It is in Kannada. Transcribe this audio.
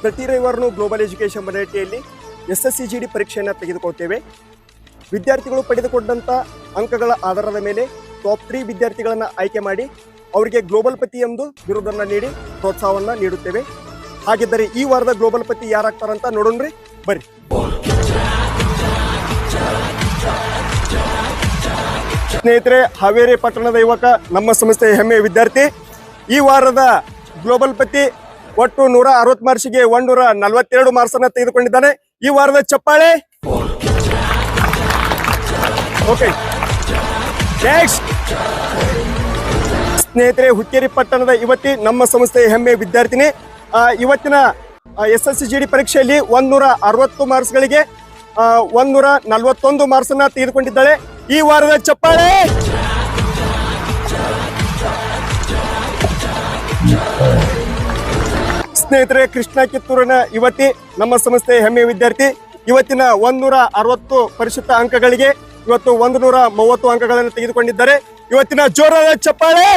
ಪ್ರತಿ ರವಿವಾರನೂ ಗ್ಲೋಬಲ್ ಎಜುಕೇಷನ್ ಮೊಡಲಿಟಿಯಲ್ಲಿ SSC GD ಪರೀಕ್ಷೆಯನ್ನು ತೆಗೆದುಕೊಳ್ತೇವೆ. ವಿದ್ಯಾರ್ಥಿಗಳು ಪಡೆದುಕೊಂಡಂಥ ಅಂಕಗಳ ಆಧಾರದ ಮೇಲೆ ಟಾಪ್ 3 ವಿದ್ಯಾರ್ಥಿಗಳನ್ನು ಆಯ್ಕೆ ಮಾಡಿ ಅವರಿಗೆ ಗ್ಲೋಬಲ್ ಪತಿ ಎಂದು ಬಿರುದನ್ನು ನೀಡಿ ಪ್ರೋತ್ಸಾಹವನ್ನು ನೀಡುತ್ತೇವೆ. ಹಾಗಿದ್ದರೆ ಈ ವಾರದ ಗ್ಲೋಬಲ್ ಪತಿ ಯಾರಾಗ್ತಾರಂತ ನೋಡೋಣ್ರಿ, ಬರ್ರಿ. ಸ್ನೇಹಿತರೆ, ಹಾವೇರಿ ಪಟ್ಟಣದ ಯುವಕ, ನಮ್ಮ ಸಂಸ್ಥೆಯ ಹೆಮ್ಮೆಯ ವಿದ್ಯಾರ್ಥಿ, ಈ ವಾರದ ಗ್ಲೋಬಲ್ ಪತಿ ಒಟ್ಟು 160 ಮಾರ್ಕ್ಸಿಗೆ 142 ಮಾರ್ಕ್ಸ್ ಅನ್ನು ತೆಗೆದುಕೊಂಡಿದ್ದಾನೆ. ಈ ವಾರದ ಚಪ್ಪಾಳೆ. Okay, next. ಸ್ನೇಹಿತರೆ, ಹುಕ್ಕೇರಿ ಪಟ್ಟಣದ ಯುವತಿ, ನಮ್ಮ ಸಂಸ್ಥೆಯ ಹೆಮ್ಮೆಯ ವಿದ್ಯಾರ್ಥಿನಿ, ಇವತ್ತಿನ SSC GD ಪರೀಕ್ಷೆಯಲ್ಲಿ 160 ಮಾರ್ಕ್ಸ್ಗಳಿಗೆ 141 ಮಾರ್ಕ್ಸ್ ಅನ್ನ ತೆಗೆದುಕೊಂಡಿದ್ದಾಳೆ. ಈ ವಾರದ ಚಪ್ಪಾಳೆ. ಸ್ನೇಹಿತರೆ, ಕೃಷ್ಣ ಕಿತ್ತೂರಿನ ಯುವತಿ, ನಮ್ಮ ಸಂಸ್ಥೆಯ ಹೆಮ್ಮೆಯ ವಿದ್ಯಾರ್ಥಿ, ಇವತ್ತಿನ 160 ಪರಿಶುದ್ಧ ಅಂಕಗಳಿಗೆ ಇವತ್ತು 130 ಅಂಕಗಳನ್ನು ತೆಗೆದುಕೊಂಡಿದ್ದಾರೆ. ಇವತ್ತಿನ ಜೋರಾದ ಚಪ್ಪಾಳೆ.